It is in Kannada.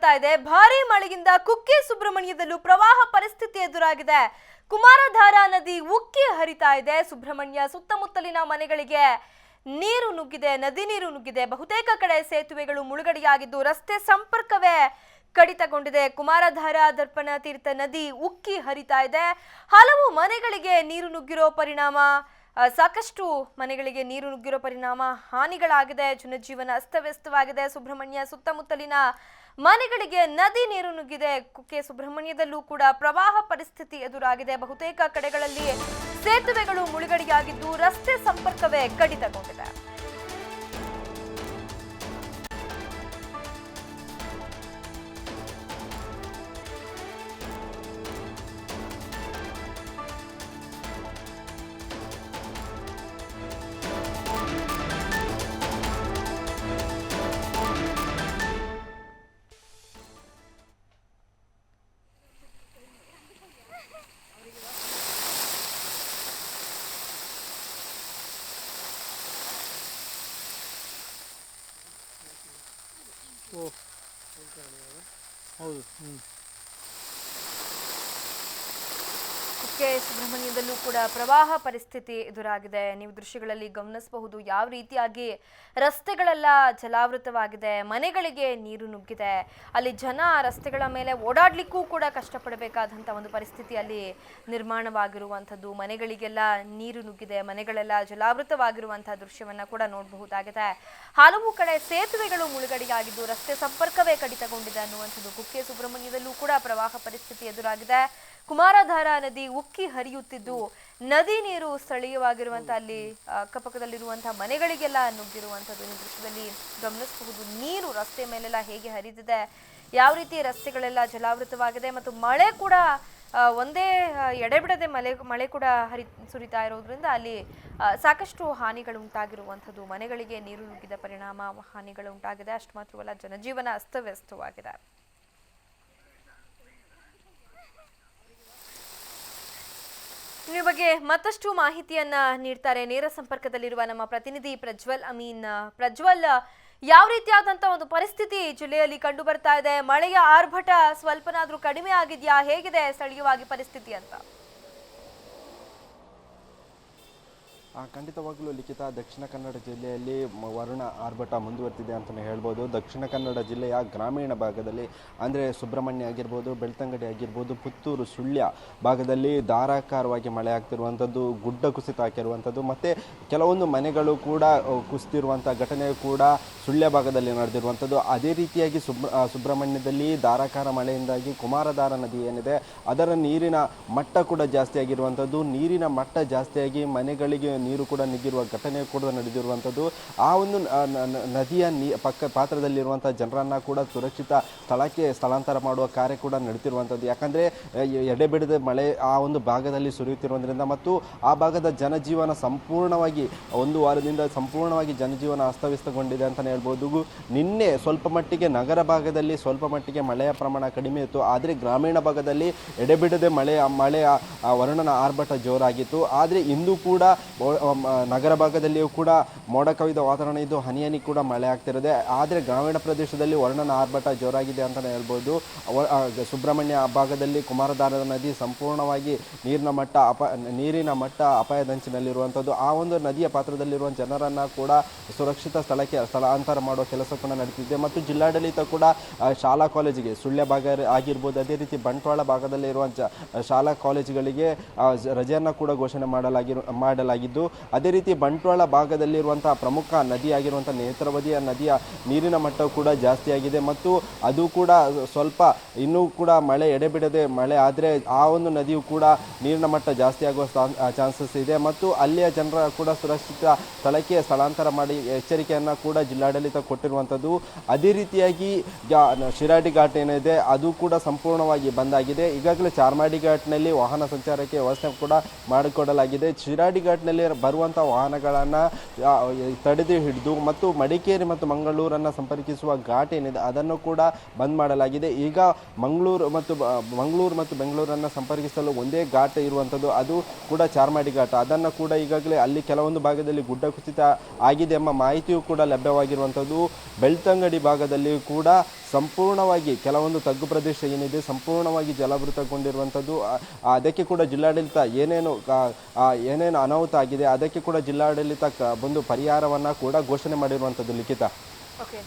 ಇದೆ ಭಾರಿ ಮಳೆಯಿಂದ ಕುಕ್ಕೆ ಸುಬ್ರಹ್ಮಣ್ಯದಲ್ಲೂ ಪ್ರವಾಹ ಪರಿಸ್ಥಿತಿ ಎದುರಾಗಿದೆ. ಕುಮಾರಧಾರಾ ನದಿ ಉಕ್ಕಿ ಹರಿತಾ ಇದೆ. ಸುಬ್ರಹ್ಮಣ್ಯ ಸುತ್ತಮುತ್ತಲಿನ ಮನೆಗಳಿಗೆ ನೀರು ನುಗ್ಗಿದೆ, ನದಿ ನೀರು ನುಗ್ಗಿದೆ. ಬಹುತೇಕ ಕಡೆ ಸೇತುವೆಗಳು ಮುಳುಗಡೆಯಾಗಿದ್ದು ರಸ್ತೆ ಸಂಪರ್ಕವೇ ಕಡಿತಗೊಂಡಿದೆ. ಕುಮಾರಧಾರಾ ದರ್ಪಣ ತೀರ್ಥ ನದಿ ಉಕ್ಕಿ ಹರಿತಾ ಇದೆ. ಹಲವು ಮನೆಗಳಿಗೆ ನೀರು ನುಗ್ಗಿರೋ ಪರಿಣಾಮ ಸಾಕಷ್ಟು ಮನೆಗಳಿಗೆ ನೀರು ನುಗ್ಗಿರೋ ಪರಿಣಾಮ ಹಾನಿಗಳಾಗಿದೆ. ಜನಜೀವನ ಅಸ್ತವ್ಯಸ್ತವಾಗಿದೆ. ಸುಬ್ರಹ್ಮಣ್ಯ ಸುತ್ತಮುತ್ತಲಿನ ಮನೆಗಳಿಗೆ ನದಿ ನೀರು ನುಗ್ಗಿದೆ. ಕುಕ್ಕೆ ಸುಬ್ರಹ್ಮಣ್ಯದಲ್ಲೂ ಕೂಡ ಪ್ರವಾಹ ಪರಿಸ್ಥಿತಿ ಎದುರಾಗಿದೆ. ಬಹುತೇಕ ಕಡೆಗಳಲ್ಲಿ ಸೇತುವೆಗಳು ಮುಳುಗಡೆಯಾಗಿದ್ದು ರಸ್ತೆ ಸಂಪರ್ಕವೇ ಕಡಿತಗೊಂಡಿದೆ. ಕುಕ್ಕೆ ಸುಬ್ರಹ್ಮಣ್ಯದಲ್ಲೂ ಕೂಡ ಪ್ರವಾಹ ಪರಿಸ್ಥಿತಿ ಎದುರಾಗಿದೆ. ನೀವು ದೃಶ್ಯಗಳಲ್ಲಿ ಗಮನಿಸಬಹುದು ಯಾವ ರೀತಿಯಾಗಿ ರಸ್ತೆಗಳೆಲ್ಲ ಜಲಾವೃತವಾಗಿದೆ, ಮನೆಗಳಿಗೆ ನೀರು ನುಗ್ಗಿದೆ. ಅಲ್ಲಿ ಜನ ರಸ್ತೆಗಳ ಮೇಲೆ ಓಡಾಡ್ಲಿಕ್ಕೂ ಕೂಡ ಕಷ್ಟಪಡಬೇಕಾದಂಥ ಒಂದು ಪರಿಸ್ಥಿತಿ ಅಲ್ಲಿ ನಿರ್ಮಾಣವಾಗಿರುವಂಥದ್ದು. ಮನೆಗಳಿಗೆಲ್ಲ ನೀರು ನುಗ್ಗಿದೆ, ಮನೆಗಳೆಲ್ಲ ಜಲಾವೃತವಾಗಿರುವಂತಹ ದೃಶ್ಯವನ್ನ ಕೂಡ ನೋಡಬಹುದಾಗಿದೆ. ಹಲವು ಕಡೆ ಸೇತುವೆಗಳು ಮುಳುಗಡೆಯಾಗಿದ್ದು ರಸ್ತೆ ಸಂಪರ್ಕವೇ ಕಡಿತಗೊಂಡಿದೆ ಅನ್ನುವಂಥದ್ದು. ಕುಕ್ಕೆ ಸುಬ್ರಹ್ಮಣ್ಯದಲ್ಲೂ ಕೂಡ ಪ್ರವಾಹ ಪರಿಸ್ಥಿತಿ ಎದುರಾಗಿದೆ. ಕುಮಾರಧಾರಾ ನದಿ ಉಕ್ಕಿ ಹರಿಯುತ್ತಿದ್ದು ನದಿ ನೀರು ಸ್ಥಳೀಯವಾಗಿರುವಂತಹ ಅಲ್ಲಿ ಅಕ್ಕಪಕ್ಕದಲ್ಲಿರುವಂತಹ ಮನೆಗಳಿಗೆಲ್ಲ ನುಗ್ಗಿರುವಂಥದ್ದು ಈ ದೃಶ್ಯದಲ್ಲಿ ಗಮನಿಸಬಹುದು. ನೀರು ರಸ್ತೆ ಮೇಲೆಲ್ಲ ಹೇಗೆ ಹರಿದಿದೆ, ಯಾವ ರೀತಿ ರಸ್ತೆಗಳೆಲ್ಲ ಜಲಾವೃತವಾಗಿದೆ ಮತ್ತು ಮಳೆ ಕೂಡ ಒಂದೇ ಎಡೆಬಿಡದೆ ಮಳೆ ಕೂಡ ಸುರಿತಾ ಇರೋದ್ರಿಂದ ಅಲ್ಲಿ ಸಾಕಷ್ಟು ಹಾನಿಗಳು ಉಂಟಾಗಿರುವಂಥದ್ದು. ಮನೆಗಳಿಗೆ ನೀರು ನುಗ್ಗಿದ ಪರಿಣಾಮ ಹಾನಿಗಳು ಉಂಟಾಗಿದೆ. ಅಷ್ಟು ಮಾತ್ರವಲ್ಲ, ಜನಜೀವನ ಅಸ್ತವ್ಯಸ್ತವಾಗಿದೆ. ಈ ಬಗ್ಗೆ ಮತ್ತಷ್ಟು ಮಾಹಿತಿಯನ್ನ ನೀಡ್ತಾರೆ ನೇರ ಸಂಪರ್ಕದಲ್ಲಿರುವ ನಮ್ಮ ಪ್ರತಿನಿಧಿ ಪ್ರಜ್ವಲ್ ಅಮೀನ್. ಪ್ರಜ್ವಲ್, ಯಾವ ರೀತಿಯಾದಂತ ಒಂದು ಪರಿಸ್ಥಿತಿ ಜಿಲ್ಲೆಯಲ್ಲಿ ಕಂಡು ಬರ್ತಾ ಇದೆ? ಮಳೆಯ ಆರ್ಭಟ ಸ್ವಲ್ಪನಾದ್ರೂ ಕಡಿಮೆ ಆಗಿದೆಯಾ? ಹೇಗಿದೆ ಸ್ಥಳೀಯವಾಗಿ ಪರಿಸ್ಥಿತಿ ಅಂತ? ಖಂಡಿತವಾಗಲೂ ಲಿಖಿತ, ದಕ್ಷಿಣ ಕನ್ನಡ ಜಿಲ್ಲೆಯಲ್ಲಿ ವರುಣ ಆರ್ಭಟ ಮುಂದುವರೆದಿದೆ ಅಂತಲೇ ಹೇಳ್ಬೋದು. ದಕ್ಷಿಣ ಕನ್ನಡ ಜಿಲ್ಲೆಯ ಗ್ರಾಮೀಣ ಭಾಗದಲ್ಲಿ ಅಂದರೆ ಸುಬ್ರಹ್ಮಣ್ಯ ಆಗಿರ್ಬೋದು, ಬೆಳ್ತಂಗಡಿ ಆಗಿರ್ಬೋದು, ಪುತ್ತೂರು, ಸುಳ್ಯ ಭಾಗದಲ್ಲಿ ಧಾರಾಕಾರವಾಗಿ ಮಳೆ ಆಗ್ತಿರುವಂಥದ್ದು, ಗುಡ್ಡ ಕುಸಿತ ಹಾಕಿರುವಂಥದ್ದು ಮತ್ತು ಕೆಲವೊಂದು ಮನೆಗಳು ಕೂಡ ಕುಸಿತಿರುವಂಥ ಘಟನೆ ಕೂಡ ಸುಳ್ಯ ಭಾಗದಲ್ಲಿ ನಡೆದಿರುವಂಥದ್ದು. ಅದೇ ರೀತಿಯಾಗಿ ಸುಬ್ರಹ್ಮಣ್ಯದಲ್ಲಿ ಧಾರಾಕಾರ ಮಳೆಯಿಂದಾಗಿ ಕುಮಾರಧಾರಾ ನದಿ ಏನಿದೆ ಅದರ ನೀರಿನ ಮಟ್ಟ ಕೂಡ ಜಾಸ್ತಿ ಆಗಿರುವಂಥದ್ದು. ನೀರಿನ ಮಟ್ಟ ಜಾಸ್ತಿಯಾಗಿ ಮನೆಗಳಿಗೆ ನೀರು ಕೂಡ ನುಗ್ಗಿರುವ ಘಟನೆ ಕೂಡ ನಡೆದಿರುವಂಥದ್ದು. ಆ ಒಂದು ನದಿಯ ಪಾತ್ರದಲ್ಲಿರುವಂಥ ಜನರನ್ನು ಕೂಡ ಸುರಕ್ಷಿತ ಸ್ಥಳಕ್ಕೆ ಸ್ಥಳಾಂತರ ಮಾಡುವ ಕಾರ್ಯ ಕೂಡ ನಡೀತಿರುವಂಥದ್ದು. ಯಾಕಂದರೆ ಎಡೆಬಿಡದೆ ಮಳೆ ಆ ಒಂದು ಭಾಗದಲ್ಲಿ ಸುರಿಯುತ್ತಿರುವುದರಿಂದ ಮತ್ತು ಆ ಭಾಗದ ಜನಜೀವನ ಸಂಪೂರ್ಣವಾಗಿ ಒಂದು ವಾರದಿಂದ ಸಂಪೂರ್ಣವಾಗಿ ಜನಜೀವನ ಅಸ್ತವ್ಯಸ್ತಗೊಂಡಿದೆ ಅಂತಲೇ ಹೇಳ್ಬೋದು. ನಿನ್ನೆ ಸ್ವಲ್ಪ ಮಟ್ಟಿಗೆ ನಗರ ಭಾಗದಲ್ಲಿ ಸ್ವಲ್ಪ ಮಟ್ಟಿಗೆ ಮಳೆಯ ಪ್ರಮಾಣ ಕಡಿಮೆ ಇತ್ತು, ಆದರೆ ಗ್ರಾಮೀಣ ಭಾಗದಲ್ಲಿ ಎಡೆಬಿಡದೆ ಮಳೆಯ ವರುಣನ ಆರ್ಭಟ ಜೋರಾಗಿತ್ತು. ಆದರೆ ಇಂದು ಕೂಡ ನಗರ ಭಾಗದಲ್ಲಿಯೂ ಕೂಡ ಮೋಡ ಕವಿದ ವಾತಾವರಣ ಇದ್ದು ಹನಿ ಕೂಡ ಮಳೆ ಆಗ್ತಿರೋದೆ. ಆದರೆ ಗ್ರಾಮೀಣ ಪ್ರದೇಶದಲ್ಲಿ ವರುಣನ ಆರ್ಭಟ ಜೋರಾಗಿದೆ ಅಂತಲೇ ಹೇಳ್ಬೋದು. ಸುಬ್ರಹ್ಮಣ್ಯ ಭಾಗದಲ್ಲಿ ಕುಮಾರಧಾರಾ ನದಿ ಸಂಪೂರ್ಣವಾಗಿ ನೀರಿನ ಮಟ್ಟ ಅಪಾಯದಂಚಿನಲ್ಲಿರುವಂಥದ್ದು. ಆ ಒಂದು ನದಿಯ ಪಾತ್ರದಲ್ಲಿರುವ ಜನರನ್ನು ಕೂಡ ಸುರಕ್ಷಿತ ಸ್ಥಳಕ್ಕೆ ಸ್ಥಳಾಂತರ ಮಾಡುವ ಕೆಲಸ ಕೂಡ ನಡೀತಿದೆ ಮತ್ತು ಜಿಲ್ಲಾಡಳಿತ ಕೂಡ ಶಾಲಾ ಕಾಲೇಜಿಗೆ ಸುಳ್ಯ ಭಾಗ ಆಗಿರ್ಬೋದು, ಅದೇ ರೀತಿ ಬಂಟ್ವಾಳ ಭಾಗದಲ್ಲಿರುವ ಶಾಲಾ ಕಾಲೇಜುಗಳಿಗೆ ರಜೆಯನ್ನು ಕೂಡ ಘೋಷಣೆ ಮಾಡಲಾಗಿದ್ದು, ಅದೇ ರೀತಿ ಬಂಟ್ವಾಳ ಭಾಗದಲ್ಲಿರುವಂತಹ ಪ್ರಮುಖ ನದಿಯಾಗಿರುವಂಥ ನೇತ್ರಾವತಿಯ ನದಿಯ ನೀರಿನ ಮಟ್ಟ ಕೂಡ ಜಾಸ್ತಿಯಾಗಿದೆ ಮತ್ತು ಅದು ಕೂಡ ಸ್ವಲ್ಪ ಇನ್ನೂ ಕೂಡ ಮಳೆ ಎಡೆಬಿಡದೆ ಮಳೆ ಆದರೆ ಆ ಒಂದು ನದಿಯು ಕೂಡ ನೀರಿನ ಮಟ್ಟ ಜಾಸ್ತಿ ಆಗುವ ಚಾನ್ಸಸ್ ಇದೆ ಮತ್ತು ಅಲ್ಲಿಯ ಜನರ ಕೂಡ ಸುರಕ್ಷಿತ ಸ್ಥಳಕ್ಕೆ ಸ್ಥಳಾಂತರ ಮಾಡಿ ಎಚ್ಚರಿಕೆಯನ್ನು ಕೂಡ ಜಿಲ್ಲಾಡಳಿತ ಕೊಟ್ಟಿರುವಂಥದ್ದು. ಅದೇ ರೀತಿಯಾಗಿ ಶಿರಾಡಿ ಘಾಟ್ ಏನಿದೆ ಅದು ಕೂಡ ಸಂಪೂರ್ಣವಾಗಿ ಬಂದಾಗಿದೆ. ಈಗಾಗಲೇ ಚಾರ್ಮಾಡಿ ಘಾಟ್ನಲ್ಲಿ ವಾಹನ ಸಂಚಾರಕ್ಕೆ ವ್ಯವಸ್ಥೆ ಕೂಡ ಮಾಡಿಕೊಡಲಾಗಿದೆ. ಶಿರಾಡಿ ಘಾಟ್ನಲ್ಲಿ ಬರುವಂಥ ವಾಹನಗಳನ್ನು ತಡೆದು ಹಿಡಿದು ಮತ್ತು ಮಡಿಕೇರಿ ಮತ್ತು ಮಂಗಳೂರನ್ನು ಸಂಪರ್ಕಿಸುವ ಘಾಟ್ ಏನಿದೆ ಅದನ್ನು ಕೂಡ ಬಂದ್ ಮಾಡಲಾಗಿದೆ. ಈಗ ಮಂಗಳೂರು ಮತ್ತು ಬೆಂಗಳೂರನ್ನು ಸಂಪರ್ಕಿಸಲು ಒಂದೇ ಘಾಟ್ ಇರುವಂಥದ್ದು, ಅದು ಕೂಡ ಚಾರ್ಮಾಡಿ ಘಾಟ್. ಅದನ್ನು ಕೂಡ ಈಗಾಗಲೇ ಅಲ್ಲಿ ಕೆಲವೊಂದು ಭಾಗದಲ್ಲಿ ಗುಡ್ಡ ಕುಸಿತ ಆಗಿದೆ ಎಂಬ ಮಾಹಿತಿಯೂ ಕೂಡ ಲಭ್ಯವಾಗಿರುವಂಥದ್ದು. ಬೆಳ್ತಂಗಡಿ ಭಾಗದಲ್ಲಿ ಕೂಡ ಸಂಪೂರ್ಣವಾಗಿ ಕೆಲವೊಂದು ತಗ್ಗು ಪ್ರದೇಶ ಏನಿದೆ ಸಂಪೂರ್ಣವಾಗಿ ಜಲಾವೃತಗೊಂಡಿರುವಂಥದ್ದು. ಅದಕ್ಕೆ ಕೂಡ ಜಿಲ್ಲಾಡಳಿತ ಏನೇನು ಅನಾಹುತ ಆಗಿದೆ ಅದಕ್ಕೆ ಕೂಡ ಜಿಲ್ಲಾಡಳಿತ ಒಂದು ಪರಿಹಾರವನ್ನು ಕೂಡ ಘೋಷಣೆ ಮಾಡಿರುವಂಥದ್ದು. ಲಿಖಿತ. ಓಕೆ.